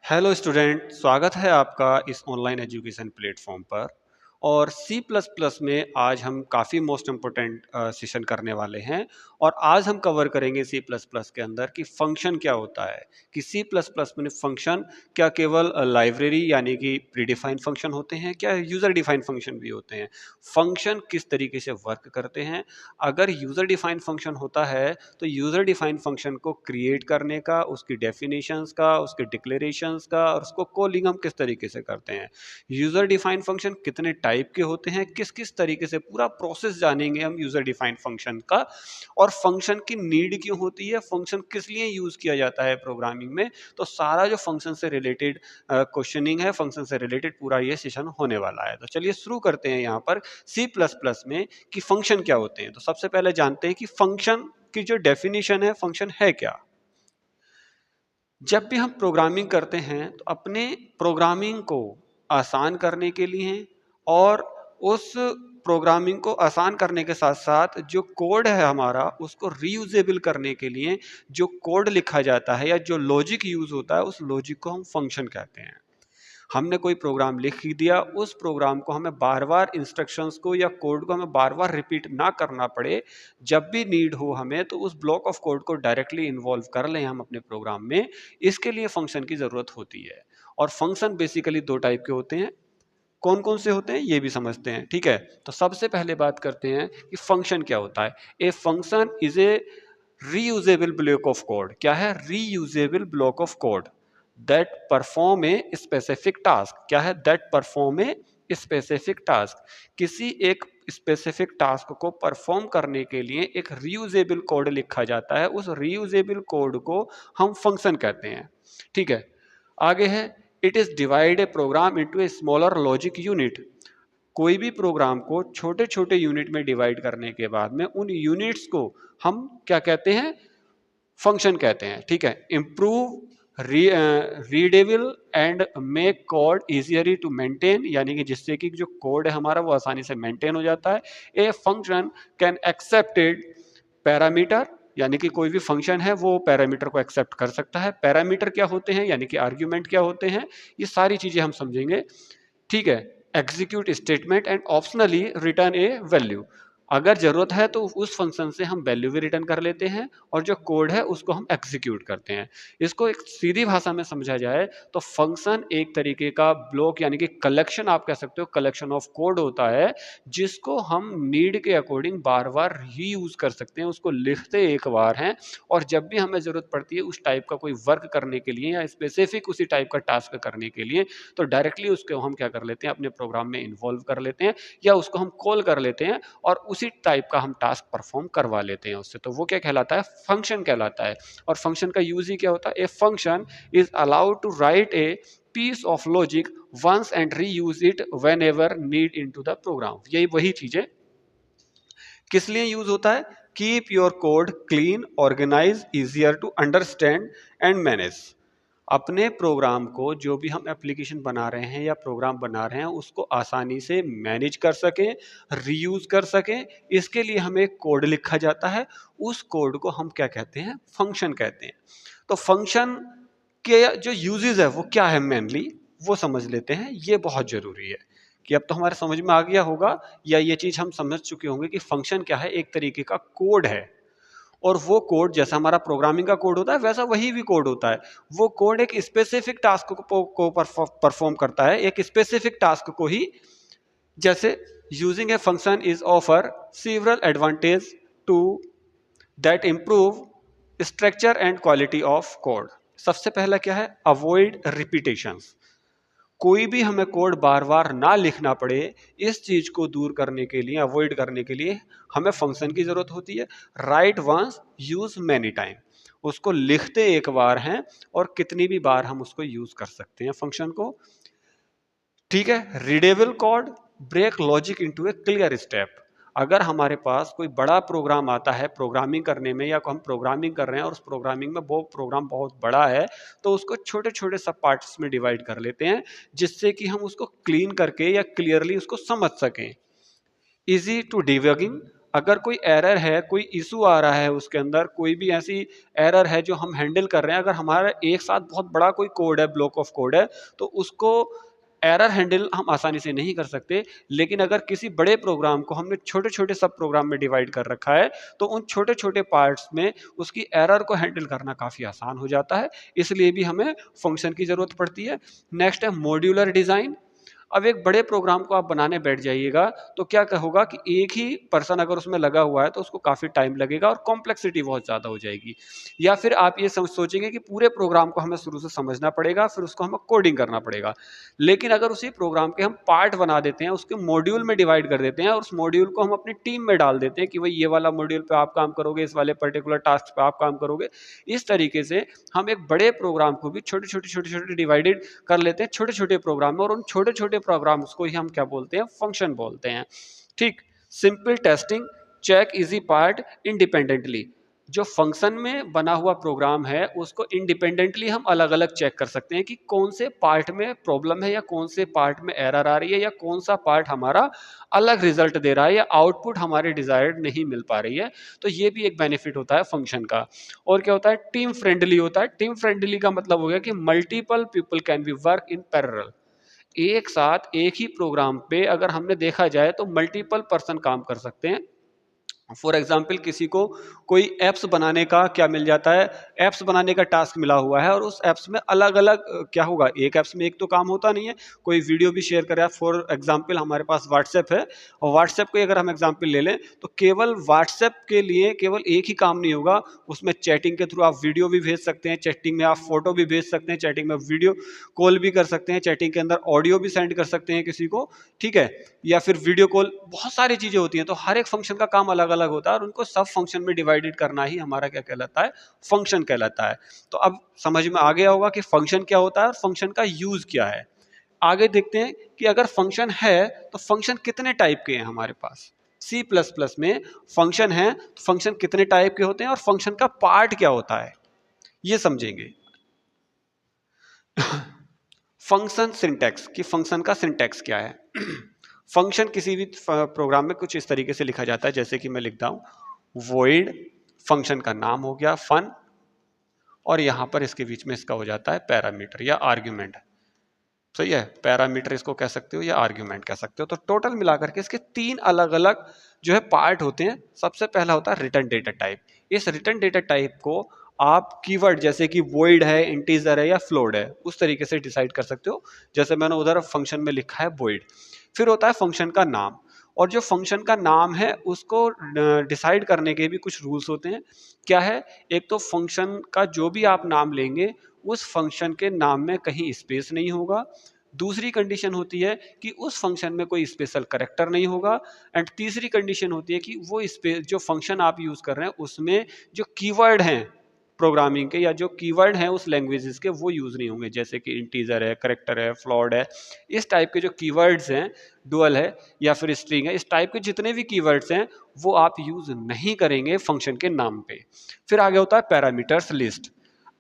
Hello student, स्वागत है आपका इस ऑनलाइन एजुकेशन प्लेटफॉर्म पर। और सी प्लस प्लस में आज हम काफ़ी मोस्ट इम्पोर्टेंट सेशन करने वाले हैं। और आज हम कवर करेंगे सी प्लस प्लस के अंदर कि फंक्शन क्या होता है, कि सी प्लस प्लस में फंक्शन क्या केवल लाइब्रेरी यानी कि प्रीडिफाइंड फंक्शन होते हैं, क्या यूज़र डिफाइंड फंक्शन भी होते हैं, फंक्शन किस तरीके से वर्क करते हैं। अगर यूज़र डिफाइंड फंक्शन होता है तो यूज़र डिफाइंड फंक्शन को क्रिएट करने का, उसकी डेफिनेशंस का, उसके डिक्लेरेशंस का और उसको कॉलिंग हम किस तरीके से करते हैं। यूज़र डिफाइंड फंक्शन कितने टाइप के होते हैं, किस किस तरीके से, पूरा प्रोसेस जानेंगे हम यूज़र डिफाइंड फंक्शन का। और फंक्शन की नीड क्यों होती है, फंक्शन किस लिए यूज़ किया जाता है प्रोग्रामिंग में। तो सारा जो फंक्शन से रिलेटेड क्वेश्चनिंग है, फंक्शन से रिलेटेड पूरा ये सेशन होने वाला है। तो चलिए शुरू करते हैं यहाँ पर सी प्लस प्लस में कि फंक्शन क्या होते हैं। तो सबसे पहले जानते हैं कि फंक्शन की जो डेफिनेशन है, फंक्शन है क्या। जब भी हम प्रोग्रामिंग करते हैं तो अपने प्रोग्रामिंग को आसान करने के लिए और उस प्रोग्रामिंग को आसान करने के साथ साथ जो कोड है हमारा उसको रीयूजेबल करने के लिए जो कोड लिखा जाता है या जो लॉजिक यूज होता है, उस लॉजिक को हम फंक्शन कहते हैं। हमने कोई प्रोग्राम लिख दिया, उस प्रोग्राम को हमें बार बार इंस्ट्रक्शंस को या कोड को हमें बार बार रिपीट ना करना पड़े। जब भी नीड हो हमें तो उस ब्लॉक ऑफ कोड को डायरेक्टली इन्वॉल्व कर लें हम अपने प्रोग्राम में, इसके लिए फंक्शन की ज़रूरत होती है। और फंक्शन बेसिकली दो टाइप के होते हैं। कौन कौन से होते हैं ये भी समझते हैं, ठीक है। तो सबसे पहले बात करते हैं कि फंक्शन क्या होता है। A function is a reusable block of code. क्या है? Reusable block of code that perform a specific task. क्या है? That perform a specific task. किसी एक स्पेसिफिक टास्क को परफॉर्म करने के लिए एक रीयूजेबल कोड लिखा जाता है, उस रीयूजेबल कोड को हम फंक्शन कहते हैं, ठीक है। आगे है, it is divide A programme into a smaller logic unit. कोई भी प्रोग्राम को छोटे छोटे यूनिट में डिवाइड करने के बाद में उन यूनिट्स को हम क्या कहते हैं? फंक्शन कहते हैं, ठीक है। Improve readable and make code easier to maintain, यानी कि जिससे कि जो कोड है हमारा वो आसानी से मेंटेन हो जाता है। A function can accepted parameter, यानी कि कोई भी फंक्शन है वो पैरामीटर को एक्सेप्ट कर सकता है। पैरामीटर क्या होते हैं, यानी कि आर्ग्यूमेंट क्या होते हैं, ये सारी चीजें हम समझेंगे, ठीक है। Execute statement and optionally return A value. अगर जरूरत है तो उस फंक्शन से हम वैल्यू भी रिटर्न कर लेते हैं और जो कोड है उसको हम एग्जीक्यूट करते हैं। इसको एक सीधी भाषा में समझा जाए तो फंक्शन एक तरीके का ब्लॉक यानी कि कलेक्शन, आप कह सकते हो कलेक्शन ऑफ कोड होता है, जिसको हम नीड के अकॉर्डिंग बार बार ही यूज कर सकते हैं। उसको लिखते एक बार हैं और जब भी हमें जरूरत पड़ती है उस टाइप का कोई वर्क करने के लिए या स्पेसिफिक उसी टाइप का टास्क करने के लिए, तो डायरेक्टली उसको हम क्या कर लेते हैं, अपने प्रोग्राम में इन्वॉल्व कर लेते हैं या उसको हम कॉल कर लेते हैं और उसी टाइप का हम टास्क परफॉर्म करवा लेते हैं उससे। तो वो क्या कहलाता है? फंक्शन कहलाता है। और फंक्शन का यूज ही क्या होता है? A function is allowed to write a piece of logic once and reuse it whenever need into the program. यही वही चीजें किस लिए यूज होता है? Keep your code clean, organise, easier to understand and manage. अपने program को, जो भी हम एप्लीकेशन बना रहे हैं या प्रोग्राम बना रहे हैं, उसको आसानी से मैनेज कर सकें, रीयूज कर सकें, इसके लिए हमें कोड लिखा जाता है। उस कोड को हम क्या कहते हैं? फंक्शन कहते हैं। तो फंक्शन के जो यूजेस है वो क्या है मेनली, वो समझ लेते हैं। ये बहुत जरूरी है कि अब तो हमारे समझ में आ गया होगा या ये चीज हम समझ चुके होंगे कि फंक्शन क्या है। एक तरीके का कोड है और वो कोड जैसा हमारा प्रोग्रामिंग का कोड होता है वैसा वही भी कोड होता है। वो कोड एक स्पेसिफिक टास्क को परफॉर्म करता है, एक स्पेसिफिक टास्क को ही। जैसे using a function is offer several advantage to that improve structure and quality of code. सबसे पहला क्या है? Avoid repetitions. कोई भी हमें कोड बार बार ना लिखना पड़े, इस चीज को दूर करने के लिए, अवॉइड करने के लिए हमें फंक्शन की जरूरत होती है। Write once, use many time. उसको लिखते एक बार हैं और कितनी भी बार हम उसको यूज कर सकते हैं फंक्शन को, ठीक है। Readable code, break logic into a clear step. अगर हमारे पास कोई बड़ा प्रोग्राम आता है प्रोग्रामिंग करने में, या हम प्रोग्रामिंग कर रहे हैं और उस प्रोग्रामिंग में वो प्रोग्राम बहुत बड़ा है, तो उसको छोटे छोटे सब पार्ट्स में डिवाइड कर लेते हैं, जिससे कि हम उसको क्लीन करके या क्लियरली उसको समझ सकें। Easy to debugging. अगर कोई एरर है, कोई इशू आ रहा है उसके अंदर, कोई भी ऐसी एरर है जो हम हैंडल कर रहे हैं, अगर हमारा एक साथ बहुत बड़ा कोई कोड है, ब्लॉक ऑफ कोड है, तो उसको एरर हैंडल हम आसानी से नहीं कर सकते। लेकिन अगर किसी बड़े प्रोग्राम को हमने छोटे छोटे सब प्रोग्राम में डिवाइड कर रखा है, तो उन छोटे छोटे पार्ट्स में उसकी एरर को हैंडल करना काफ़ी आसान हो जाता है। इसलिए भी हमें फंक्शन की ज़रूरत पड़ती है। नेक्स्ट है मॉड्यूलर डिज़ाइन। अब एक बड़े प्रोग्राम को आप बनाने बैठ जाइएगा तो क्या होगा कि एक ही पर्सन अगर उसमें लगा हुआ है तो उसको काफ़ी टाइम लगेगा और कॉम्प्लेक्सिटी बहुत ज़्यादा हो जाएगी। या फिर आप ये सोचेंगे कि पूरे प्रोग्राम को हमें शुरू से समझना पड़ेगा, फिर उसको हमें कोडिंग करना पड़ेगा। लेकिन अगर उसी प्रोग्राम के हम पार्ट बना देते हैं, उसके मॉड्यूल में डिवाइड कर देते हैं और उस मॉड्यूल को हम अपनी टीम में डाल देते हैं कि भाई ये वाला मॉड्यूल पे आप काम करोगे, इस वाले पर्टिकुलर टास्क पे आप काम करोगे, इस तरीके से हम एक बड़े प्रोग्राम को भी छोटे छोटे छोटे छोटे डिवाइडेड कर लेते हैं छोटे छोटे प्रोग्राम में, और उन छोटे छोटे प्रोग्राम्स को ही हम क्या बोलते हैं, फंक्शन बोलते हैं। ठीक। Simple testing, check easy part independently. जो फंक्शन में बना हुआ प्रोग्राम है उसको इंडिपेंडेंटली हम अलग अलग चेक कर सकते हैं कि कौन से पार्ट में प्रॉब्लम है, या कौन से पार्ट में एरर आ रही है, या कौन सा पार्ट हमारा अलग रिजल्ट दे रहा है, या आउटपुट हमारे डिजायर्ड नहीं मिल पा रही है। तो ये भी एक बेनिफिट होता है फंक्शन का। और क्या होता है, टीम फ्रेंडली होता है। टीम फ्रेंडली का मतलब हो गया कि multiple people can be work in parallel. एक साथ एक ही प्रोग्राम पे अगर हमने देखा जाए तो मल्टीपल पर्सन काम कर सकते हैं। फॉर एग्जाम्पल किसी को कोई एप्स बनाने का क्या मिल जाता है, एप्स बनाने का टास्क मिला हुआ है, और उस एप्स में अलग अलग क्या होगा, एक एप्स में एक तो काम होता नहीं है, कोई वीडियो भी शेयर करे। फॉर एग्जाम्पल हमारे पास व्हाट्सएप है, और व्हाट्सएप को अगर हम एग्जाम्पल ले लें तो केवल व्हाट्सएप के लिए केवल एक ही काम नहीं होगा, उसमें चैटिंग के थ्रू आप वीडियो भी भेज सकते हैं, चैटिंग में आप फोटो भी भेज सकते हैं, चैटिंग में वीडियो कॉल भी कर सकते हैं, चैटिंग के अंदर ऑडियो भी सेंड कर सकते हैं किसी को, ठीक है, या फिर वीडियो कॉल, बहुत सारी चीजें होती हैं। तो हर एक फंक्शन का काम अलग अलग होता है, और उनको सब फंक्शन में डिवाइडेड करना ही हमारा क्या कहलाता है, फंक्शन कहलाता है। तो अब समझ में आ गया होगा कि फंक्शन क्या होता है और फंक्शन का यूज क्या है। आगे देखते हैं कि अगर फंक्शन है तो फंक्शन कितने टाइप के हैं हमारे पास। सी प्लस प्लस में फंक्शन है तो फंक्शन कितने टाइप के होते हैं और फंक्शन का पार्ट क्या होता है, ये समझेंगे। फंक्शन सिंटैक्स, कि फंक्शन का सिंटैक्स क्या है। फंक्शन किसी भी प्रोग्राम में कुछ इस तरीके से लिखा जाता है, जैसे कि मैं लिखता हूं void, फंक्शन का नाम हो गया फन, और यहां पर इसके बीच में इसका हो जाता है पैरामीटर या आर्ग्यूमेंट। सही है, पैरामीटर इसको कह सकते हो या आर्ग्यूमेंट कह सकते हो। तो टोटल मिलाकर के इसके तीन अलग अलग जो है पार्ट होते हैं। सबसे पहला होता है रिटर्न डेटा टाइप। इस रिटर्न डेटा टाइप को आप कीवर्ड जैसे कि void है, इंटीजर है या फ्लोट है, उस तरीके से डिसाइड कर सकते हो, जैसे मैंने उधर फंक्शन में लिखा है void। फिर होता है फंक्शन का नाम, और जो फंक्शन का नाम है उसको डिसाइड करने के भी कुछ रूल्स होते हैं। क्या है, एक तो फंक्शन का जो भी आप नाम लेंगे उस फंक्शन के नाम में कहीं स्पेस नहीं होगा। दूसरी कंडीशन होती है कि उस फंक्शन में कोई स्पेशल कैरेक्टर नहीं होगा। एंड तीसरी कंडीशन होती है कि वो स्पेस जो फंक्शन आप यूज कर रहे हैं उसमें जो कीवर्ड हैं प्रोग्रामिंग के, या जो कीवर्ड हैं उस लैंग्वेजेस के, वो यूज नहीं होंगे, जैसे कि इंटीजर है, कैरेक्टर है, फ्लॉट है। इस टाइप के जो कीवर्ड्स हैं, डुअल है या फिर स्ट्रिंग है, इस टाइप के जितने भी कीवर्ड्स हैं वो आप यूज नहीं करेंगे फंक्शन के नाम पे। फिर आगे होता है पैरामीटर्स लिस्ट।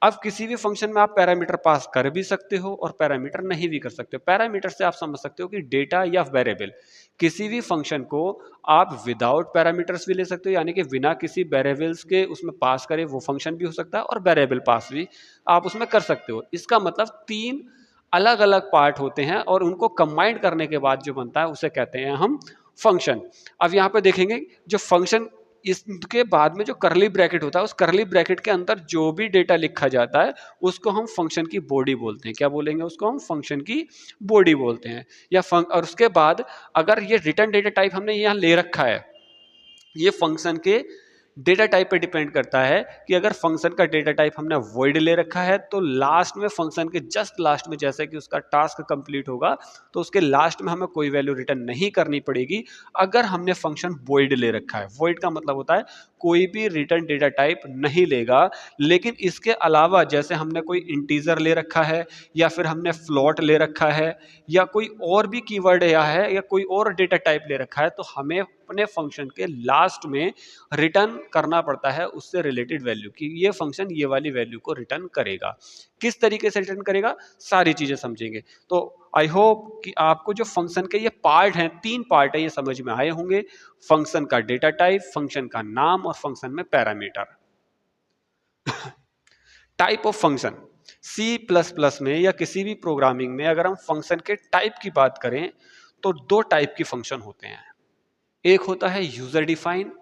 अब किसी भी फंक्शन में आप पैरामीटर पास कर भी सकते हो और पैरामीटर नहीं भी कर सकते हो। पैरामीटर से आप समझ सकते हो कि डेटा या वेरिएबल, किसी भी फंक्शन को आप विदाउट पैरामीटर्स भी ले सकते हो, यानी कि बिना किसी वेरिएबल्स के उसमें पास करे वो फंक्शन भी हो सकता है, और वेरिएबल पास भी आप उसमें कर सकते हो। इसका मतलब तीन अलग अलग पार्ट होते हैं, और उनको कंबाइन करने के बाद जो बनता है उसे कहते हैं हम फंक्शन। अब यहाँ पे देखेंगे जो फंक्शन, इसके बाद में जो करली ब्रैकेट होता है, उस करली ब्रैकेट के अंदर जो भी डेटा लिखा जाता है उसको हम फंक्शन की बॉडी बोलते हैं। क्या बोलेंगे उसको हम? फंक्शन की बॉडी बोलते हैं। और उसके बाद अगर ये रिटर्न डेटा टाइप हमने यहाँ ले रखा है, ये फंक्शन के डेटा टाइप पे डिपेंड करता है कि अगर फंक्शन का डेटा टाइप हमने void ले रखा है तो लास्ट में, फंक्शन के जस्ट लास्ट में, जैसे कि उसका टास्क कंप्लीट होगा तो उसके लास्ट में हमें कोई वैल्यू रिटर्न नहीं करनी पड़ेगी अगर हमने फंक्शन void ले रखा है। void का मतलब होता है कोई भी रिटर्न डेटा टाइप नहीं लेगा। लेकिन इसके अलावा जैसे हमने कोई इंटीजर ले रखा है, या फिर हमने फ्लॉट ले रखा है, या कोई और भी कीवर्ड या कोई और डेटा टाइप ले रखा है, तो हमें अपने फंक्शन के लास्ट में रिटर्न करना पड़ता है उससे रिलेटेड वैल्यू कि ये फंक्शन ये वाली वैल्यू को रिटर्न करेगा। किस तरीके से रिटर्न करेगा, सारी चीजें समझेंगे। तो आई होप कि आपको जो फंक्शन के ये पार्ट हैं, 3 पार्ट है, ये समझ में आए होंगे। फंक्शन का डेटा टाइप, फंक्शन का नाम और फंक्शन में parameter. Type of function, C++ में या किसी भी प्रोग्रामिंग में अगर हम फंक्शन के टाइप की बात करें तो 2 टाइप की फंक्शन होते हैं। एक होता है यूजर डिफाइन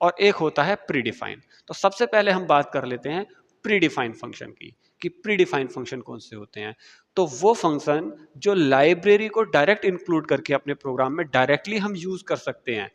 और एक होता है प्री डिफाइन। तो सबसे पहले हम बात कर लेते हैं प्री डिफाइन फंक्शन की, कि प्री डिफाइन फंक्शन कौन से होते हैं। तो वो फंक्शन जो लाइब्रेरी को डायरेक्ट इंक्लूड करके अपने प्रोग्राम में डायरेक्टली हम यूज कर सकते हैं,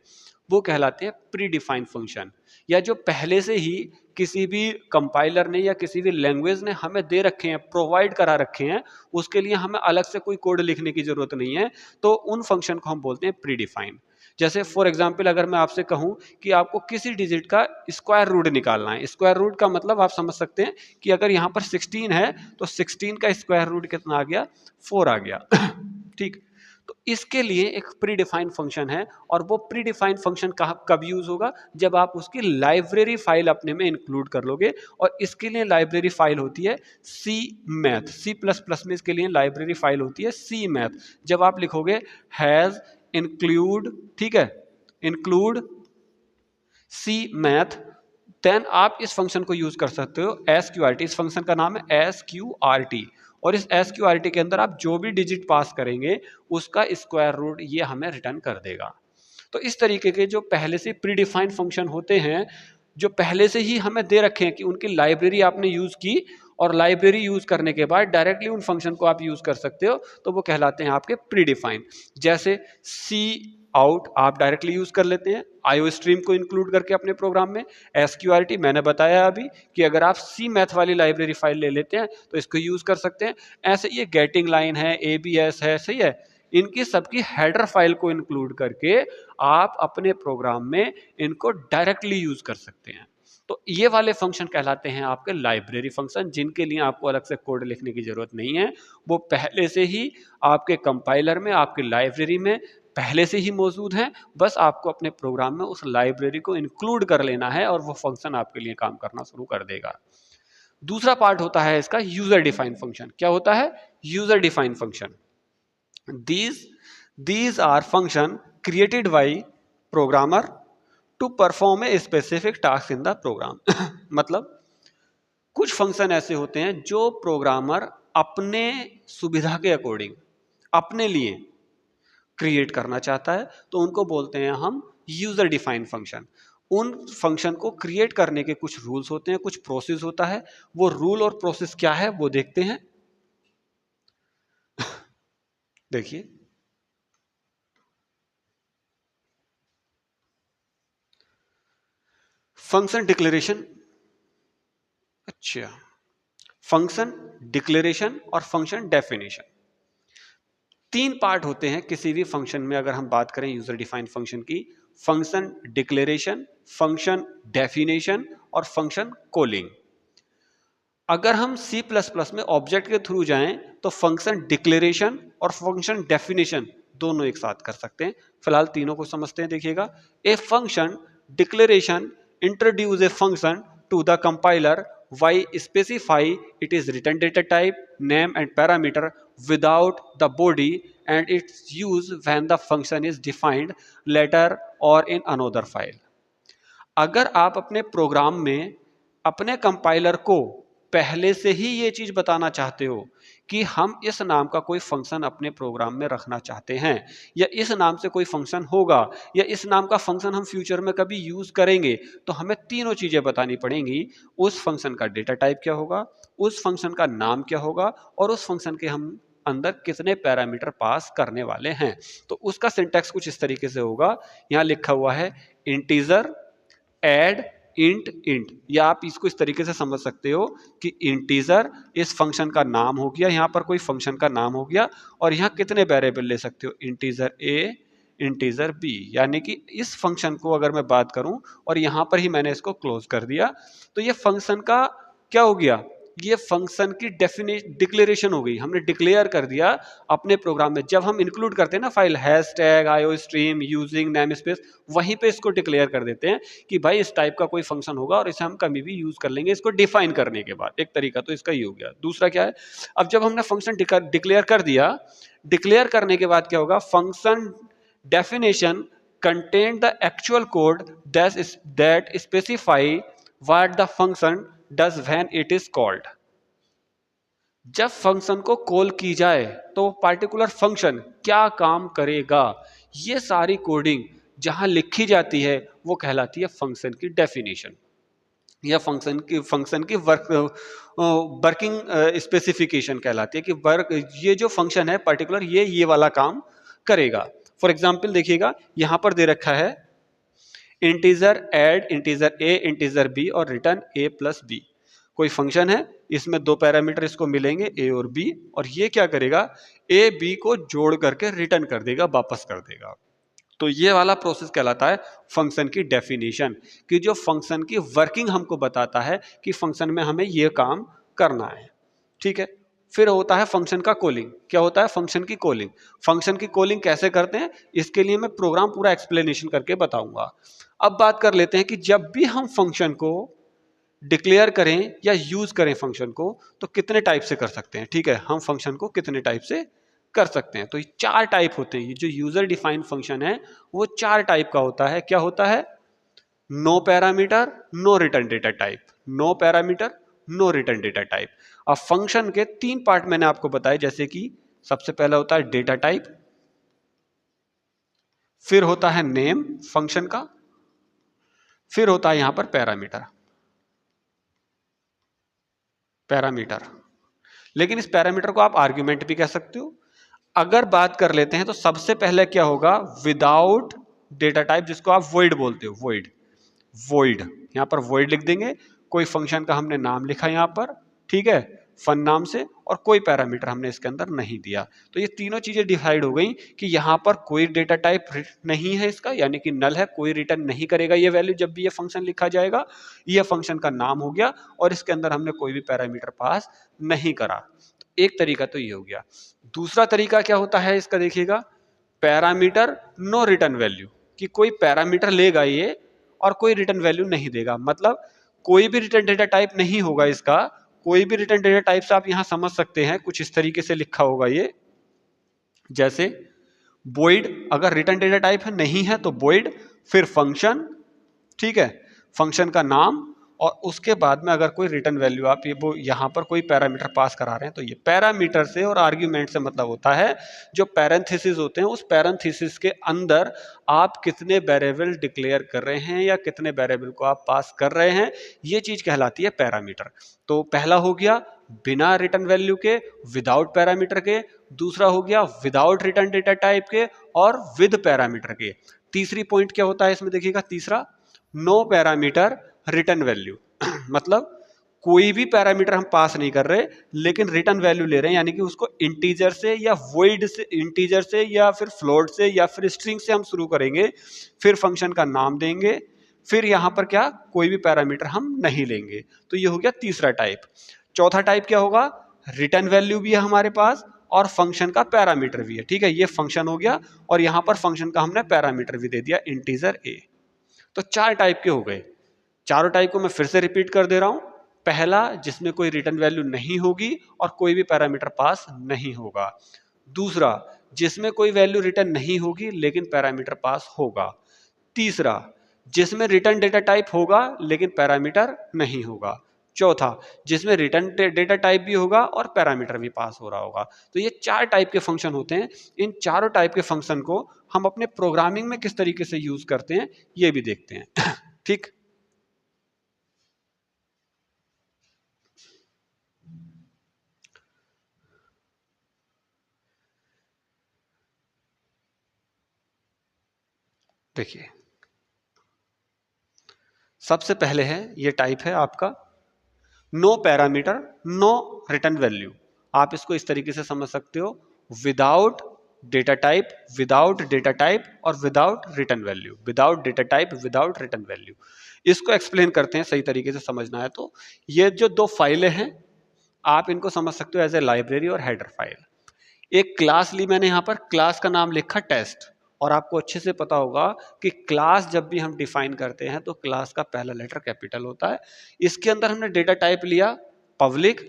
वो कहलाते हैं प्री डिफाइन फंक्शन। या जो पहले से ही किसी भी कंपाइलर ने या किसी भी लैंग्वेज ने हमें दे रखे हैं, प्रोवाइड करा रखे हैं, उसके लिए हमें अलग से कोई कोड लिखने की जरूरत नहीं है, तो उन फंक्शन को हम बोलते हैं प्री डिफाइन। जैसे फॉर एग्जाम्पल अगर मैं आपसे कहूं कि आपको किसी डिजिट का स्क्वायर रूट निकालना है, स्क्वायर रूट का मतलब आप समझ सकते हैं कि अगर यहाँ पर 16 है तो 16 का स्क्वायर रूट कितना आ गया, 4 आ गया। ठीक, तो इसके लिए एक प्री डिफाइंड फंक्शन है, और वो प्री डिफाइंड फंक्शन कब यूज होगा, जब आप उसकी लाइब्रेरी फाइल अपने में इंक्लूड कर लोगे। और इसके लिए लाइब्रेरी फाइल होती है सी मैथ, C++ में इसके लिए लाइब्रेरी फाइल होती है सी मैथ। जब आप लिखोगे हैज इंक्लूड, ठीक है, इंक्लूड सी मैथ, देन आप इस फंक्शन को यूज कर सकते हो SQRT। इस फंक्शन का नाम है SQRT, और इस SQRT के अंदर आप जो भी डिजिट पास करेंगे उसका स्क्वायर रूट ये हमें रिटर्न कर देगा। तो इस तरीके के जो पहले से प्री डिफाइंड फंक्शन होते हैं, जो पहले से ही हमें दे रखे हैं कि उनकी लाइब्रेरी आपने यूज की, और लाइब्रेरी यूज करने के बाद डायरेक्टली उन फंक्शन को आप यूज कर सकते हो, तो वो कहलाते हैं आपके प्री डिफाइंड। जैसे सी आउट आप डायरेक्टली यूज कर लेते हैं आईओ स्ट्रीम को इंक्लूड करके अपने प्रोग्राम में। SQRT मैंने बताया अभी कि अगर आप सी मैथ वाली लाइब्रेरी फाइल ले लेते हैं तो इसको यूज कर सकते हैं। ऐसे ये गेटिंग लाइन है, ABS है, सही है, इनकी सबकी हेडर फाइल को इंक्लूड करके आप अपने प्रोग्राम में इनको डायरेक्टली यूज कर सकते हैं। तो ये वाले फंक्शन कहलाते हैं आपके लाइब्रेरी फंक्शन, जिनके लिए आपको अलग से कोड लिखने की जरूरत नहीं है, वो पहले से ही आपके कंपाइलर में, आपकी लाइब्रेरी में पहले से ही मौजूद हैं। बस आपको अपने प्रोग्राम में उस लाइब्रेरी को इंक्लूड कर लेना है और वो फंक्शन आपके लिए काम करना शुरू कर देगा। दूसरा पार्ट होता है इसका यूजर डिफाइन फंक्शन। क्या होता है user define function? these are function created by programmer to perform a specific task in the program। मतलब कुछ फंक्शन ऐसे होते हैं जो प्रोग्रामर अपने सुविधा के अकॉर्डिंग अपने लिए क्रिएट करना चाहता है, तो उनको बोलते हैं हम यूजर डिफाइन फंक्शन। उन फंक्शन को क्रिएट करने के कुछ रूल्स होते हैं, कुछ प्रोसेस होता है। वो रूल और प्रोसेस क्या है वो देखते हैं। देखिए, फंक्शन डिक्लेरेशन, अच्छा, फंक्शन डिक्लेरेशन और फंक्शन डेफिनेशन, 3 पार्ट होते हैं किसी भी फंक्शन में। अगर हम बात करें यूजर डिफाइंड फंक्शन की, फंक्शन डिक्लेरेशन, फंक्शन डेफिनेशन और फंक्शन कॉलिंग। अगर हम C++ में ऑब्जेक्ट के थ्रू जाएं तो फंक्शन डिक्लेरेशन और फंक्शन डेफिनेशन दोनों एक साथ कर सकते हैं। फिलहाल तीनों को समझते हैं, देखिएगा। A function declaration introduce a function to the compiler why specify it is return data type, name and parameter without the body, and its use when the function is defined later or in another file। अगर आप अपने programme में अपने compiler को पहले से ही ये चीज बताना चाहते हो कि हम इस नाम का कोई फंक्शन अपने प्रोग्राम में रखना चाहते हैं, या इस नाम से कोई फंक्शन होगा, या इस नाम का फंक्शन हम फ्यूचर में कभी यूज करेंगे, तो हमें तीनों चीजें बतानी पड़ेंगी। उस फंक्शन का डेटा टाइप क्या होगा, उस फंक्शन का नाम क्या होगा, और उस फंक्शन के हम अंदर कितने पैरामीटर पास करने वाले हैं। तो उसका सिंटैक्स कुछ इस तरीके से होगा। यहाँ लिखा हुआ है इंटीजर एड इंट इंट, या आप इसको इस तरीके से समझ सकते हो कि इंटीजर इस फंक्शन का नाम हो गया, यहाँ पर कोई फंक्शन का नाम हो गया, और यहाँ कितने वेरिएबल ले सकते हो, इंटीजर ए, इंटीजर बी। यानी कि इस फंक्शन को अगर मैं बात करूं और यहाँ पर ही मैंने इसको क्लोज कर दिया, तो ये फंक्शन का क्या हो गया, ये फंक्शन की डिक्लेरेशन हो गई, हमने डिक्लेयर कर दिया अपने प्रोग्राम में। जब हम इंक्लूड करते हैं ना file hash tag IO stream using name space, वहीं पे इसको डिक्लेयर कर देते हैं कि भाई इस टाइप का कोई फंक्शन होगा और इसे हम कभी भी यूज कर लेंगे इसको डिफाइन करने के बाद। एक तरीका तो इसका ही हो गया। दूसरा क्या है, अब जब हमने फंक्शन डिक्लेयर कर दिया, डिक्लेयर करने के बाद क्या होगा, function definition contain the actual code that specify what the function does when it is called। जब फंक्शन को कॉल की जाए तो पार्टिकुलर फंक्शन क्या काम करेगा, ये सारी कोडिंग जहां लिखी जाती है वो कहलाती है फंक्शन की डेफिनेशन, या फंक्शन की वर्किंग स्पेसिफिकेशन कहलाती है कि वर्क ये जो फंक्शन है पर्टिकुलर ये वाला काम करेगा। फॉर एग्जाम्पल देखिएगा, यहां पर दे रखा है integer add integer a integer b और रिटर्न ए प्लस बी। कोई फंक्शन है, इसमें दो पैरामीटर इसको मिलेंगे ए और बी, और ये क्या करेगा, ए बी को जोड़ करके रिटर्न कर देगा, वापस कर देगा। तो ये वाला प्रोसेस कहलाता है फंक्शन की डेफिनेशन, कि जो फंक्शन की वर्किंग हमको बताता है कि फंक्शन में हमें ये काम करना है। ठीक है, फिर होता है फंक्शन का कॉलिंग। क्या होता है, फंक्शन की कॉलिंग। फंक्शन की कॉलिंग कैसे करते हैं, इसके लिए मैं प्रोग्राम पूरा एक्सप्लेनेशन करके बताऊंगा। अब बात कर लेते हैं कि जब भी हम फंक्शन को डिक्लेयर करें या यूज करें फंक्शन को, तो कितने टाइप से कर सकते हैं। ठीक है, हम फंक्शन को कितने टाइप से कर सकते हैं, तो ये 4 टाइप होते हैं। ये जो यूजर डिफाइंड फंक्शन है वो 4 टाइप का होता है। क्या होता है, no parameter no return data type, no parameter no return data type. अब फंक्शन के 3 पार्ट मैंने आपको बताए, जैसे कि सबसे पहला होता है डेटा टाइप, फिर होता है नेम फंक्शन का, फिर होता है यहां पर पैरामीटर। लेकिन इस पैरामीटर को आप आर्ग्यूमेंट भी कह सकते हो। अगर बात कर लेते हैं तो सबसे पहले क्या होगा, विदाउट डेटा टाइप, जिसको आप वॉइड बोलते हो, वॉइड यहां पर वॉइड लिख देंगे। कोई फंक्शन का हमने नाम लिखा यहां पर, ठीक है, फन नाम से, और कोई पैरामीटर हमने इसके अंदर नहीं दिया। तो ये तीनों चीजें डिसाइड हो गई कि यहां पर कोई डेटा टाइप नहीं है इसका, यानी कि नल है, कोई रिटर्न नहीं करेगा ये वैल्यू जब भी ये फंक्शन लिखा जाएगा। ये फंक्शन का नाम हो गया और इसके अंदर हमने कोई भी पैरामीटर पास नहीं करा। एक तरीका तो ये हो गया। दूसरा तरीका क्या होता है इसका, देखिएगा, पैरामीटर नो रिटर्न वैल्यू, कि कोई पैरामीटर लेगा ये और कोई रिटर्न वैल्यू नहीं देगा। मतलब कोई भी रिटर्न डेटा टाइप नहीं होगा इसका। कोई भी रिटर्न डेटा टाइप से आप यहां समझ सकते हैं कुछ इस तरीके से लिखा होगा ये, जैसे void, अगर रिटर्न डेटा टाइप है नहीं है तो void, फिर फंक्शन, ठीक है, फंक्शन का नाम, और उसके बाद में अगर कोई रिटर्न वैल्यू आप ये वो यहां पर कोई पैरामीटर पास करा रहे हैं तो ये पैरामीटर से और आर्ग्यूमेंट से मतलब होता है जो पैरेंथेसिस होते हैं, उस पैरेंथेसिस के अंदर आप कितने वेरिएबल डिक्लेयर कर रहे हैं या कितने वेरिएबल को आप पास कर रहे हैं, ये चीज कहलाती है पैरामीटर। तो पहला हो गया बिना रिटर्न वैल्यू के, विदाउट पैरामीटर के। दूसरा हो गया विदाउट रिटर्न डेटा टाइप के और विद पैरामीटर के। तीसरी पॉइंट क्या होता है इसमें, देखिएगा, तीसरा नो पैरामीटर रिटर्न वैल्यू मतलब कोई भी पैरामीटर हम पास नहीं कर रहे लेकिन रिटर्न वैल्यू ले रहे हैं, यानी कि उसको इंटीजर से या वॉइड से, इंटीजर से या फिर फ्लोट से या फिर स्ट्रिंग से हम शुरू करेंगे, फिर फंक्शन का नाम देंगे, फिर यहां पर क्या, कोई भी पैरामीटर हम नहीं लेंगे। तो ये हो गया तीसरा टाइप। चौथा टाइप क्या होगा, रिटर्न वैल्यू भी है हमारे पास और फंक्शन का पैरामीटर भी है। ठीक है, ये फंक्शन हो गया और यहां पर फंक्शन का हमने पैरामीटर भी दे दिया, इंटीजर ए। तो 4 टाइप के हो गए। चारों टाइप को मैं फिर से रिपीट कर दे रहा हूं। पहला, जिसमें कोई रिटर्न वैल्यू नहीं होगी और कोई भी पैरामीटर पास नहीं होगा। दूसरा, जिसमें कोई वैल्यू रिटर्न नहीं होगी लेकिन पैरामीटर पास होगा। तीसरा, जिसमें रिटर्न डेटा टाइप होगा लेकिन पैरामीटर नहीं होगा। चौथा, जिसमें रिटर्न डेटा टाइप भी होगा और पैरामीटर भी पास हो रहा होगा। तो ये 4 टाइप के फंक्शन होते हैं। इन चारों टाइप के फंक्शन को हम अपने प्रोग्रामिंग में किस तरीके से यूज करते हैं ये भी देखते हैं। ठीक, देखिए, सबसे पहले है, ये टाइप है आपका no parameter no return value. आप इसको इस तरीके से समझ सकते हो, without data type, without data type और without return value, without data type without return value. इसको एक्सप्लेन करते हैं सही तरीके से समझना है तो। ये जो 2 फाइलें हैं आप इनको समझ सकते हो एज ए लाइब्रेरी और हेडर फाइल। एक क्लास ली मैंने यहाँ पर, क्लास का नाम लिखा टेस्ट, और आपको अच्छे से पता होगा कि क्लास जब भी हम डिफाइन करते हैं तो क्लास का पहला लेटर कैपिटल होता है। इसके अंदर हमने डेटा टाइप लिया पब्लिक,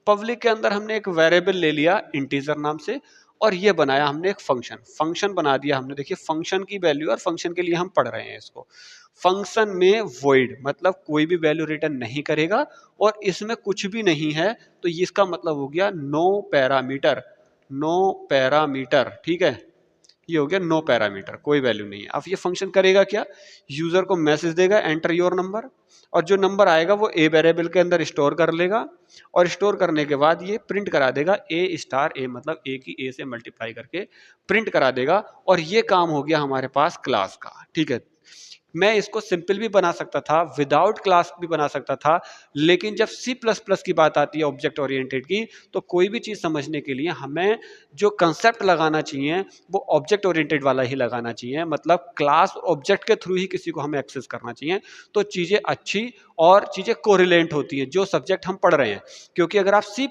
पब्लिक के अंदर हमने एक वेरिएबल ले लिया इंटीजर नाम से, और ये बनाया हमने एक फंक्शन, फंक्शन बना दिया हमने। देखिए फंक्शन की वैल्यू, और फंक्शन के लिए हम पढ़ रहे हैं इसको, फंक्शन में वॉइड मतलब कोई भी वैल्यू रिटर्न नहीं करेगा, और इसमें कुछ भी नहीं है, तो इसका मतलब हो गया नो पैरामीटर, नो पैरामीटर, ठीक है, ये हो गया नो पैरामीटर, कोई वैल्यू नहीं है। अब ये फंक्शन करेगा क्या, यूजर को मैसेज देगा एंटर योर नंबर, और जो नंबर आएगा वो ए वेरिएबल के अंदर स्टोर कर लेगा, और स्टोर करने के बाद ये प्रिंट करा देगा ए स्टार ए, मतलब ए की ए से मल्टीप्लाई करके प्रिंट करा देगा, और ये काम हो गया हमारे पास क्लास का, ठीक है। मैं इसको सिंपल भी बना सकता था, विदाउट क्लास भी बना सकता था, लेकिन जब C++ की बात आती है ऑब्जेक्ट ओरिएंटेड की, तो कोई भी चीज़ समझने के लिए हमें जो कंसेप्ट लगाना चाहिए वो ऑब्जेक्ट ओरिएंटेड वाला ही लगाना चाहिए, मतलब क्लास और ऑब्जेक्ट के थ्रू ही किसी को हमें एक्सेस करना चाहिए, तो चीज़ें अच्छी और चीज़ें कोरिलेंट होती हैं जो सब्जेक्ट हम पढ़ रहे हैं। क्योंकि अगर आप C++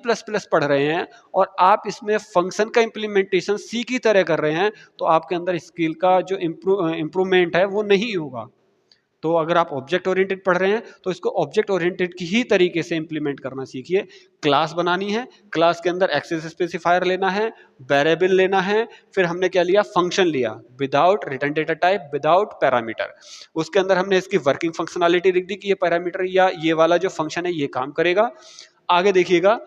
पढ़ रहे हैं और आप इसमें फंक्शन का इम्प्लीमेंटेशन C की तरह कर रहे हैं, तो आपके अंदर स्किल का जो इम्प्रूवमेंट है वो नहीं होगा। तो अगर आप ऑब्जेक्ट ओरिएंटेड पढ़ रहे हैं तो इसको ऑब्जेक्ट ओरिएंटेड की ही तरीके से इंप्लीमेंट करना सीखिए। क्लास बनानी है, क्लास के अंदर एक्सेस स्पेसिफायर लेना है, वेरिएबल लेना है, फिर हमने क्या लिया, फंक्शन लिया without return data type, without parameter. उसके अंदर हमने इसकी वर्किंग फंक्शनैलिटी लिख दी कि ये पैरामीटर या ये वाला जो फंक्शन है ये काम करेगा। आगे देखिएगा,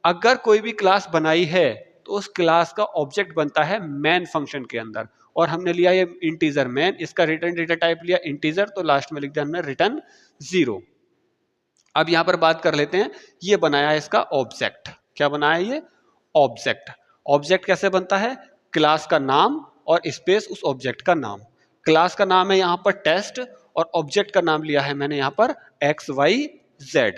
अगर कोई भी क्लास बनाई है तो उस क्लास का ऑब्जेक्ट बनता है मेन फंक्शन के अंदर, और हमने लिया ये इंटीजर मेन, इसका रिटर्न डेटा टाइप लिया इंटीजर, तो लास्ट में लिख दिया हमने रिटर्न 0। अब यहां पर बात कर लेते हैं, ये बनाया है इसका ऑब्जेक्ट। क्या बनाया ये ऑब्जेक्ट। ऑब्जेक्ट कैसे बनता है, क्लास का नाम और स्पेस उस ऑब्जेक्ट का नाम। क्लास का नाम है यहां पर टेस्ट, और ऑब्जेक्ट का नाम लिया है मैंने यहां पर XYZ।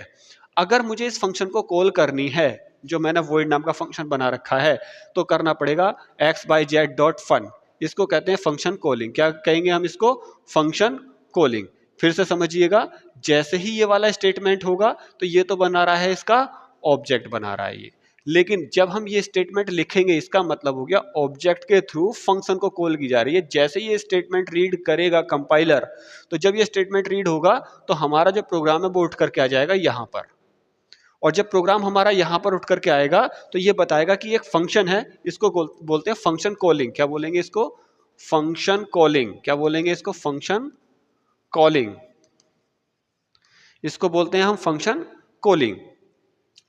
अगर मुझे इस फंक्शन को कॉल करनी है, जो मैंने void नाम का फंक्शन बना रखा है, तो करना पड़ेगा x_z.fun, इसको कहते हैं फंक्शन कॉलिंग। क्या कहेंगे हम इसको, फंक्शन कॉलिंग। फिर से समझिएगा, जैसे ही ये वाला स्टेटमेंट होगा तो ये तो बना रहा है इसका ऑब्जेक्ट बना रहा है ये, लेकिन जब हम ये स्टेटमेंट लिखेंगे इसका मतलब हो गया ऑब्जेक्ट के थ्रू फंक्शन को कॉल की जा रही है। जैसे ये स्टेटमेंट रीड करेगा कंपाइलर, तो जब ये स्टेटमेंट रीड होगा तो हमारा जो प्रोग्राम है वो उठ करके आ जाएगा यहाँ पर, और जब प्रोग्राम हमारा यहाँ पर उठ करके आएगा तो ये बताएगा कि एक फंक्शन है, इसको बोलते हैं फंक्शन कॉलिंग। क्या बोलेंगे इसको, फंक्शन कॉलिंग। क्या बोलेंगे इसको, फंक्शन कॉलिंग, इसको बोलते हैं हम फंक्शन कॉलिंग।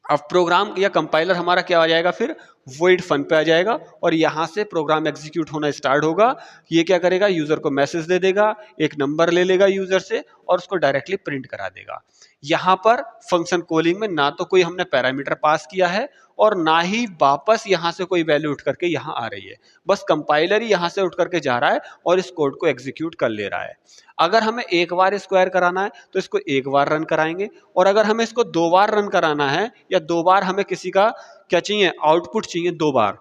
अब प्रोग्राम या कंपाइलर हमारा क्या आ जाएगा, फिर void fun पे आ जाएगा, और यहां से प्रोग्राम एग्जीक्यूट होना स्टार्ट होगा। ये क्या करेगा, यूजर को मैसेज दे देगा, एक नंबर ले लेगा यूजर से और उसको डायरेक्टली प्रिंट करा देगा। यहां पर फंक्शन कॉलिंग में ना तो कोई हमने पैरामीटर पास किया है और ना ही वापस यहां से कोई वैल्यू उठ करके यहां आ रही है, बस कंपाइलर ही यहां से उठ करके जा रहा है और इस कोड को एग्जीक्यूट कर ले रहा है। अगर हमें एक बार स्क्वायर कराना है तो इसको एक बार रन कराएंगे, और अगर हमें इसको 2 बार रन कराना है या 2 बार हमें किसी का क्या चाहिए, आउटपुट चाहिए 2 बार,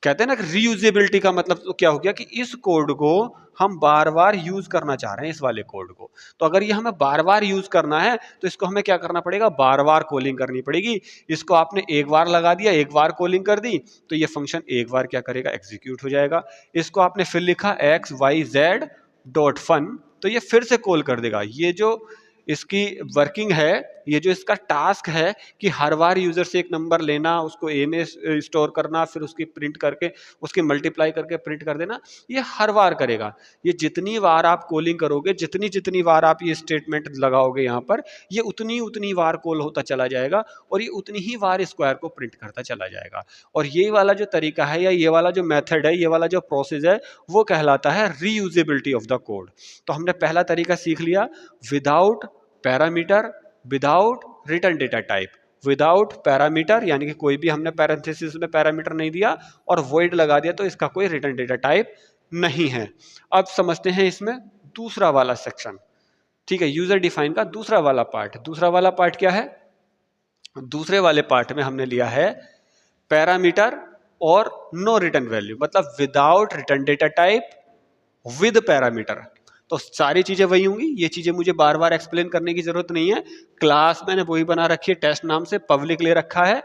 कहते हैं ना रीयूजेबिलिटी का मतलब तो क्या हो गया कि इस कोड को हम बार बार यूज करना चाह रहे हैं, इस वाले कोड को। तो अगर ये हमें बार बार यूज करना है तो इसको हमें क्या करना पड़ेगा, बार बार कॉलिंग करनी पड़ेगी। इसको आपने एक बार लगा दिया, एक बार कॉलिंग कर दी, तो ये फंक्शन एक बार क्या करेगा, एग्जीक्यूट हो जाएगा। इसको आपने फिर लिखा XYZ.fun, तो ये फिर से कॉल कर देगा। ये जो इसकी वर्किंग है, ये जो इसका टास्क है कि हर बार यूजर से एक नंबर लेना, उसको ए में स्टोर करना, फिर उसकी प्रिंट करके उसकी मल्टीप्लाई करके प्रिंट कर देना, ये हर बार करेगा। ये जितनी बार आप कॉलिंग करोगे, जितनी जितनी बार आप ये स्टेटमेंट लगाओगे यहाँ पर, ये उतनी उतनी बार कॉल होता चला जाएगा और ये उतनी ही बार स्क्वायर को प्रिंट करता चला जाएगा। और ये वाला जो तरीका है या ये वाला जो मेथड है, ये वाला जो प्रोसेस है, वो कहलाता है रीयूजेबिलिटी ऑफ द कोड। तो हमने पहला तरीका सीख लिया, without parameter, without return data type. Without parameter यानी कि कोई भी हमने पैरेंथेसिस में पैरामीटर नहीं दिया और void लगा दिया, तो इसका कोई रिटर्न डेटा टाइप नहीं है। अब समझते हैं इसमें दूसरा वाला सेक्शन, ठीक है, यूजर डिफाइन का दूसरा वाला पार्ट। दूसरा वाला पार्ट क्या है, दूसरे वाले पार्ट में हमने लिया है पैरामीटर और नो रिटर्न वैल्यू, मतलब without return data type with parameter. तो सारी चीजें वही होंगी, ये चीजें मुझे बार बार एक्सप्लेन करने की जरूरत नहीं है। क्लास मैंने वही बना रखी है, टेस्ट नाम से पब्लिक ले रखा है।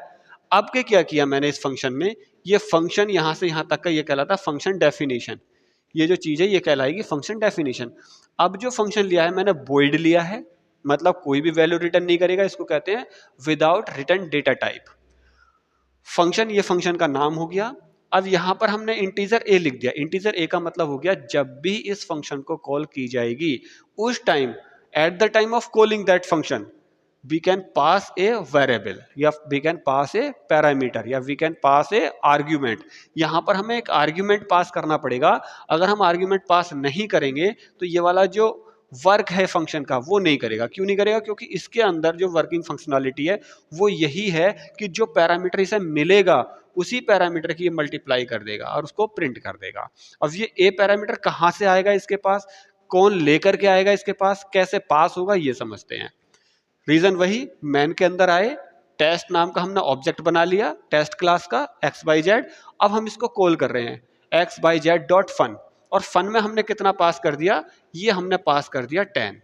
अब के क्या किया मैंने इस फंक्शन में, ये फंक्शन यहां से यहां तक का ये कहलाता है फंक्शन डेफिनेशन। ये जो चीज है ये कहलाएगी फंक्शन डेफिनेशन। अब जो फंक्शन लिया है मैंने बोल्ड लिया है, मतलब कोई भी वैल्यू रिटर्न नहीं करेगा, इसको कहते हैं without return data type function. ये फंक्शन का नाम हो गया। अब यहां पर हमने इंटीजर ए लिख दिया। इंटीजर ए का मतलब हो गया जब भी इस फंक्शन को कॉल की जाएगी उस time, at the time of calling that function, we can pass a variable या we can pass a parameter या we can pass a argument. यहां पर हमें एक आर्ग्यूमेंट पास करना पड़ेगा। अगर हम आर्ग्यूमेंट पास नहीं करेंगे तो ये वाला जो वर्क है फंक्शन का वो नहीं करेगा। क्यों नहीं करेगा? क्योंकि इसके अंदर जो वर्किंग फंक्शनैलिटी है वो यही है कि जो पैरामीटर इसे मिलेगा उसी पैरामीटर की ये मल्टीप्लाई कर देगा और उसको प्रिंट कर देगा। अब ये ए पैरामीटर कहां से आएगा इसके पास, कौन लेकर के आएगा इसके पास, कैसे पास होगा, ये समझते हैं। रीजन वही, मैन के अंदर आए, टेस्ट नाम का हमने ऑब्जेक्ट बना लिया टेस्ट क्लास का एक्स बाई जेड। अब हम इसको कॉल कर रहे हैं X Y Z dot fun, और फन में हमने कितना पास कर दिया, ये हमने पास कर दिया 10।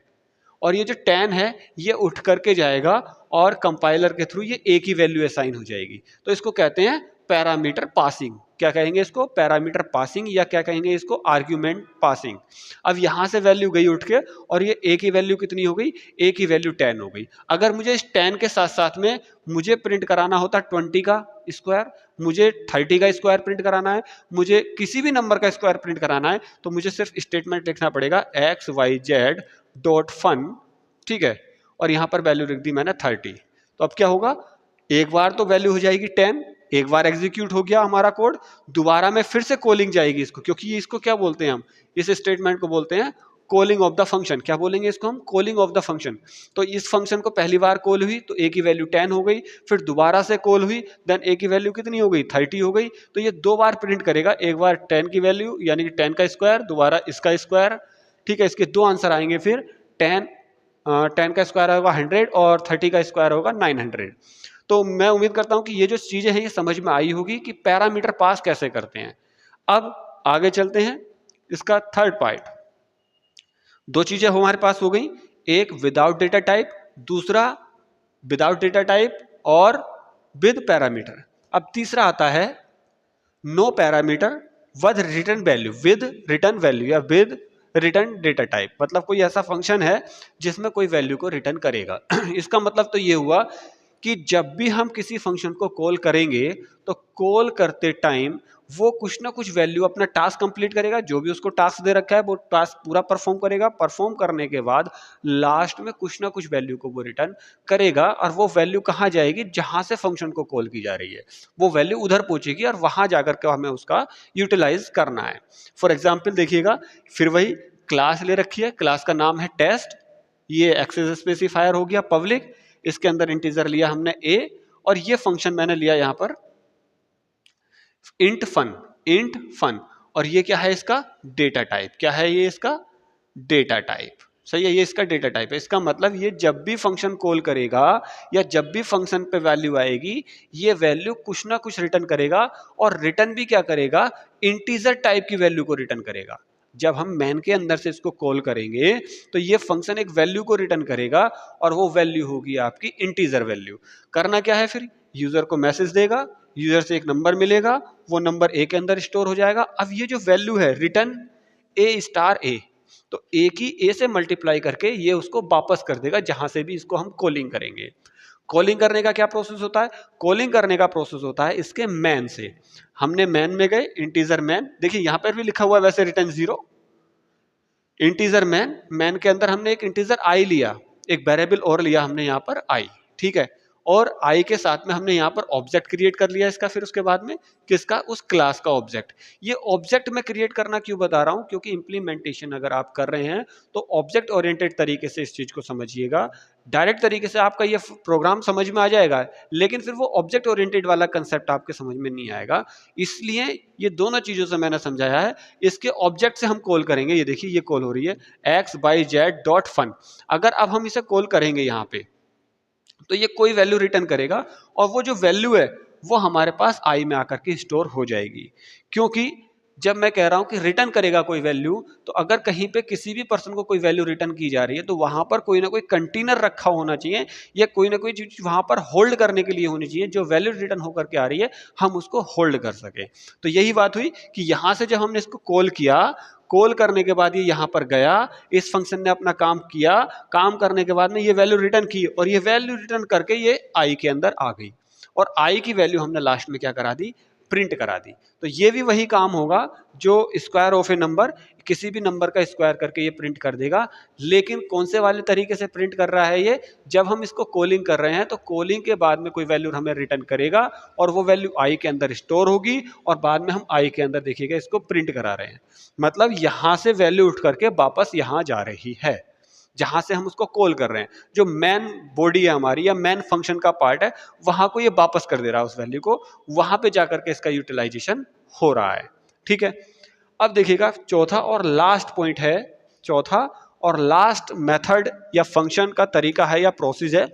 और ये जो 10 है ये उठ करके जाएगा और कंपाइलर के थ्रू ये ए की वैल्यू असाइन हो जाएगी। तो इसको कहते हैं पैरामीटर पासिंग। क्या कहेंगे इसको? पैरामीटर पासिंग, या क्या कहेंगे इसको? Argument passing. अब यहां से वैल्यू गई उठ के और ये ए की वैल्यू कितनी हो गई? ए की वैल्यू 10 हो गई। अगर मुझे इस 10 के साथ साथ में मुझे प्रिंट कराना होता 20 का स्क्वायर, मुझे 30 का स्क्वायर प्रिंट कराना है, मुझे किसी भी नंबर का स्क्वायर प्रिंट कराना है, तो मुझे सिर्फ स्टेटमेंट लिखना पड़ेगा X Y Z dot fun, ठीक है, और यहां पर वैल्यू लिख दी मैंने 30। तो अब क्या होगा, एक बार तो वैल्यू हो जाएगी 10, एक बार एग्जीक्यूट हो गया हमारा कोड, दोबारा में फिर से कॉलिंग जाएगी इसको, क्योंकि इसको क्या बोलते हैं हम, इस स्टेटमेंट को बोलते हैं कॉलिंग ऑफ द फंक्शन। क्या बोलेंगे इसको हम? Calling of the function. तो इस फंक्शन को पहली बार कॉल हुई तो ए की वैल्यू 10 हो गई, फिर दोबारा से कॉल हुई, देन ए की वैल्यू कितनी हो गई? 30 हो गई। तो ये दो बार प्रिंट करेगा, एक बार 10 की वैल्यू यानी कि 10 का स्क्वायर, दोबारा इसका स्क्वायर, ठीक है। इसके दो आंसर आएंगे फिर, 10 का स्क्वायर होगा 100 और 30 का स्क्वायर होगा 900। तो मैं उम्मीद करता हूं कि ये जो चीजें हैं ये समझ में आई होगी कि पैरामीटर पास कैसे करते हैं। अब आगे चलते हैं, इसका थर्ड पार्ट। दो चीजें हमारे पास हो गई, एक विदाउट डेटा टाइप, दूसरा विदाउट डेटा टाइप और विद पैरामीटर। अब तीसरा आता है no parameter with return value, with return value या विद रिटर्न डेटा टाइप। मतलब कोई ऐसा फंक्शन है जिसमें कोई वैल्यू को रिटर्न करेगा। इसका मतलब तो ये हुआ कि जब भी हम किसी फंक्शन को कॉल करेंगे तो कॉल करते टाइम वो कुछ ना कुछ वैल्यू अपना टास्क कंप्लीट करेगा, जो भी उसको टास्क दे रखा है वो टास्क पूरा परफॉर्म करेगा। परफॉर्म करने के बाद लास्ट में कुछ ना कुछ वैल्यू को वो रिटर्न करेगा, और वो वैल्यू कहाँ जाएगी? जहां से फंक्शन को कॉल की जा रही है वो वैल्यू उधर पहुंचेगी और वहां जाकर के हमें उसका यूटिलाइज करना है। फॉर एग्जाम्पल देखिएगा, फिर वही क्लास ले रखी है, क्लास का नाम है टेस्ट, ये एक्सेस स्पेसिफायर हो गया पब्लिक, इसके अंदर इंटीजर लिया हमने a, और ये फंक्शन मैंने लिया यहां पर इंट फन, और ये क्या है? इसका डेटा टाइप। क्या है ये? इसका डेटा टाइप। सही है, ये इसका डेटा टाइप है। इसका मतलब ये जब भी फंक्शन कॉल करेगा या जब भी फंक्शन पे वैल्यू आएगी ये वैल्यू कुछ ना कुछ रिटर्न करेगा, और रिटर्न भी क्या करेगा? इंटीजर टाइप की वैल्यू को रिटर्न करेगा। जब हम मैन के अंदर से इसको कॉल करेंगे तो ये फंक्शन एक वैल्यू को रिटर्न करेगा, और वो वैल्यू होगी आपकी इंटीजर वैल्यू। करना क्या है फिर? यूजर को मैसेज देगा, यूजर से एक नंबर मिलेगा, वो नंबर ए के अंदर स्टोर हो जाएगा। अब ये जो वैल्यू है रिटर्न ए स्टार ए, तो ए की ए से मल्टीप्लाई करके ये उसको वापस कर देगा जहां से भी इसको हम कॉलिंग करेंगे। कॉलिंग करने का क्या प्रोसेस होता है? कॉलिंग करने का प्रोसेस होता है इसके मैन से। हमने मैन में गए, इंटीजर मैन, देखिए यहां पर भी लिखा हुआ है वैसे रिटर्न 0, इंटीजर मैन के अंदर हमने एक इंटीजर आई लिया, एक वेरिएबल और लिया हमने यहां पर आई, ठीक है, और आई के साथ में हमने यहाँ पर ऑब्जेक्ट क्रिएट कर लिया इसका, फिर उसके बाद में किसका? उस क्लास का ऑब्जेक्ट। ये ऑब्जेक्ट में क्रिएट करना क्यों बता रहा हूँ? क्योंकि इंप्लीमेंटेशन अगर आप कर रहे हैं तो ऑब्जेक्ट ओरिएंटेड तरीके से इस चीज को समझिएगा। डायरेक्ट तरीके से आपका ये प्रोग्राम समझ में आ जाएगा, लेकिन फिर वो ऑब्जेक्ट ओरिएंटेड वाला कंसेप्ट आपके समझ में नहीं आएगा। इसलिए ये दोनों चीजों से मैंने समझाया है। इसके ऑब्जेक्ट से हम कॉल करेंगे, ये देखिए ये कॉल हो रही है X Y Z dot fun. अगर अब हम इसे कॉल करेंगे यहाँ पे तो ये कोई वैल्यू रिटर्न करेगा, और वो जो वैल्यू है वो हमारे पास आई में आकर के स्टोर हो जाएगी, क्योंकि जब मैं कह रहा हूं कि रिटर्न करेगा कोई वैल्यू, तो अगर कहीं पे किसी भी पर्सन को कोई वैल्यू रिटर्न की जा रही है तो वहां पर कोई ना कोई कंटेनर रखा होना चाहिए या कोई ना कोई चीज वहां पर होल्ड करने के लिए होनी चाहिए, जो वैल्यू रिटर्न होकर के आ रही है हम उसको होल्ड कर सके। तो यही बात हुई कि यहां से जब हमने इसको कॉल किया, कॉल करने के बाद ये यहां पर गया, इस फंक्शन ने अपना काम किया, काम करने के बाद में ये वैल्यू रिटर्न की और ये वैल्यू रिटर्न करके ये आई के अंदर आ गई और आई की वैल्यू हमने लास्ट में क्या करा दी, प्रिंट करा दी। तो ये भी वही काम होगा जो स्क्वायर ऑफ ए नंबर, किसी भी नंबर का स्क्वायर करके ये प्रिंट कर देगा। लेकिन कौन से वाले तरीके से प्रिंट कर रहा है ये, जब हम इसको कॉलिंग कर रहे हैं तो कॉलिंग के बाद में कोई वैल्यू हमें रिटर्न करेगा और वो वैल्यू आई के अंदर स्टोर होगी और बाद में हम आई के अंदर देखिएगा इसको प्रिंट करा रहे हैं। मतलब यहां से वैल्यू उठ करके वापस यहां जा रही है जहां से हम उसको कॉल कर रहे हैं। जो मेन बॉडी है हमारी या मेन फंक्शन का पार्ट है, वहां को ये वापस कर दे रहा है उस वैल्यू को, वहां पे जाकर के इसका यूटिलाइजेशन हो रहा है। ठीक है, अब देखिएगा चौथा और लास्ट पॉइंट है, चौथा और लास्ट मेथड या फंक्शन का तरीका है या प्रोसेस है,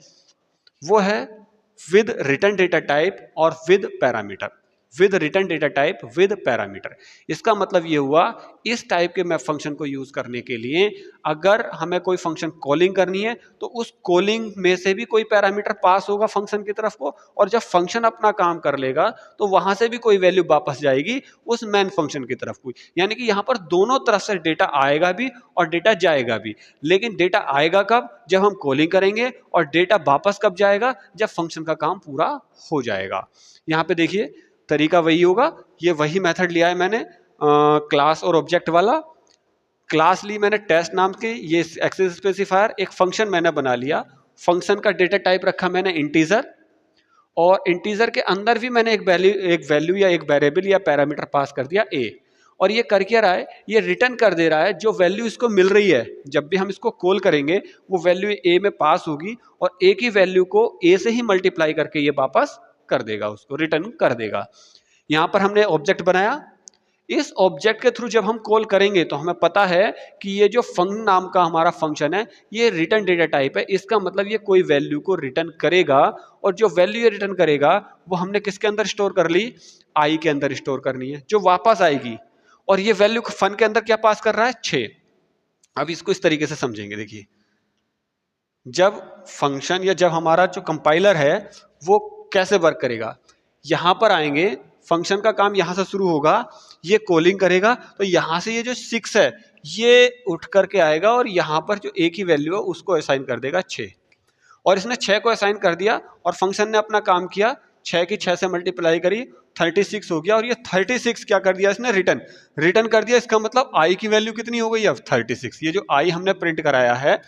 वो है विद रिटर्न डेटा टाइप और with parameter. With return data type with parameter, इसका मतलब ये हुआ इस टाइप के मैं फंक्शन को यूज करने के लिए अगर हमें कोई फंक्शन कॉलिंग करनी है तो उस कॉलिंग में से भी कोई पैरामीटर पास होगा फंक्शन की तरफ को, और जब फंक्शन अपना काम कर लेगा तो वहां से भी कोई वैल्यू वापस जाएगी उस मेन फंक्शन की तरफ को। यानी कि यहां पर दोनों तरफ से डेटा आएगा भी और डेटा जाएगा भी। लेकिन डेटा आएगा कब, जब हम कॉलिंग करेंगे, और डेटा वापस कब जाएगा, जब फंक्शन का काम पूरा हो जाएगा। यहां पे देखिए तरीका वही होगा, ये वही मेथड लिया है मैंने क्लास और ऑब्जेक्ट वाला। क्लास ली मैंने टेस्ट नाम की, ये एक्सेस स्पेसिफायर, एक फंक्शन मैंने बना लिया, फंक्शन का डेटा टाइप रखा मैंने इंटीजर, और इंटीजर के अंदर भी मैंने एक वैल्यू या एक वेरिएबल या पैरामीटर पास कर दिया ए। और ये कर क्या रहा है, ये रिटर्न कर दे रहा है जो वैल्यू इसको मिल रही है। जब भी हम इसको कॉल करेंगे वो वैल्यू ए में पास होगी और ए की वैल्यू को ए से ही मल्टीप्लाई करके ये वापस कर देगा, उसको रिटर्न कर देगा। यहां पर हमने ऑब्जेक्ट बनाया, इस ऑब्जेक्ट के थ्रू जब हम कॉल करेंगे तो हमें पता है कि ये जो फंक्शन नाम का हमारा फंक्शन है ये रिटर्न डेटा टाइप है। इसका मतलब ये कोई वैल्यू को रिटर्न करेगा और जो वैल्यू ये रिटर्न करेगा वो हमने किसके अंदर स्टोर कर ली, आई के अंदर स्टोर करनी है, जो वापस आएगी। और ये वैल्यू फन के अंदर क्या पास कर रहा है, 6। अब इसको इस तरीके से समझेंगे, देखिए जब फंक्शन या जब हमारा जो कंपाइलर है वो कैसे वर्क करेगा, यहां पर आएंगे, फंक्शन का काम यहां से शुरू होगा, ये कॉलिंग करेगा तो यहां से ये जो 6 है ये उठ करके आएगा और यहां पर जो ए की वैल्यू है उसको असाइन कर देगा 6। और इसने 6 को असाइन कर दिया और फंक्शन ने अपना काम किया, 6 की 6 से मल्टीप्लाई करी, 36 हो गया। और ये 36 क्या कर दिया इसने, रिटर्न कर दिया। इसका मतलब आई की वैल्यू कितनी हो गई अब, 36। ये जो आई हमने प्रिंट कराया है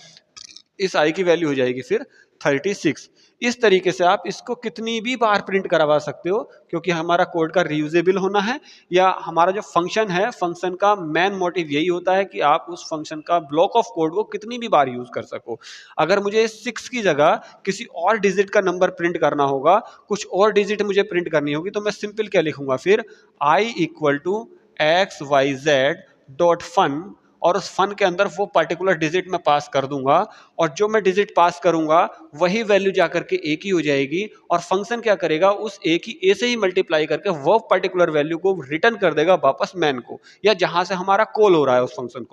इस आई की वैल्यू हो जाएगी फिर 36। इस तरीके से आप इसको कितनी भी बार प्रिंट करवा सकते हो, क्योंकि हमारा कोड का रीयूजेबल होना है, या हमारा जो फंक्शन है, फंक्शन का मेन मोटिव यही होता है कि आप उस फंक्शन का ब्लॉक ऑफ कोड को कितनी भी बार यूज कर सको। अगर मुझे 6 की जगह किसी और डिजिट का नंबर प्रिंट करना होगा, कुछ और डिजिट मुझे प्रिंट करनी होगी, तो मैं सिंपल क्या लिखूंगा फिर, आई इक्वल टू XYZ.fun, और उस फन के अंदर वो पर्टिकुलर डिजिट में पास कर दूंगा और जो मैं डिजिट पास करूंगा वही वैल्यू जाकर के ए की हो जाएगी। और फंक्शन क्या करेगा, उस ए की ए से ही मल्टीप्लाई करके वो पर्टिकुलर वैल्यू को रिटर्न कर देगा वापस मैन को, या जहां से हमारा कॉल हो रहा है उस फंक्शन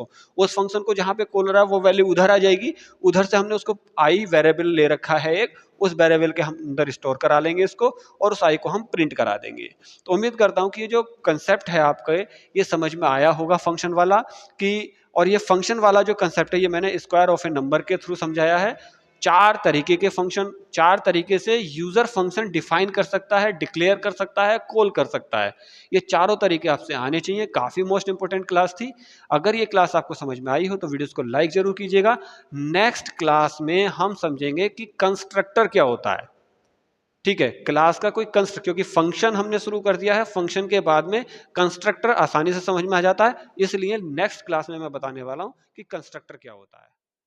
को जहां पे कॉल हो रहा है वो वैल्यू उधर आ जाएगी। उधर से हमने उसको आई वेरिएबल ले रखा है एक, उस वेरिएबल के हम अंदर स्टोर करा लेंगे इसको और उस आई को हम प्रिंट करा देंगे। तो उम्मीद करता हूं कि ये जो कंसेप्ट है आपके ये समझ में आया होगा फंक्शन वाला कि, और ये फंक्शन वाला जो कंसेप्ट है ये मैंने स्क्वायर ऑफ ए नंबर के थ्रू समझाया है। 4 तरीके के फंक्शन, 4 तरीके से यूजर फंक्शन डिफाइन कर सकता है, डिक्लेयर कर सकता है, कॉल कर सकता है। ये चारों तरीके आपसे आने चाहिए। काफी मोस्ट इंपोर्टेंट क्लास थी। अगर ये क्लास आपको समझ में आई हो तो वीडियोस को लाइक जरूर कीजिएगा। नेक्स्ट क्लास में हम समझेंगे कि कंस्ट्रक्टर क्या होता है। ठीक है, क्लास का कोई कंस्ट्रक्टर, क्योंकि फंक्शन हमने शुरू कर दिया है, फंक्शन के बाद में कंस्ट्रक्टर आसानी से समझ में आ जाता है, इसलिए नेक्स्ट क्लास में मैं बताने वाला हूं कि कंस्ट्रक्टर क्या होता है।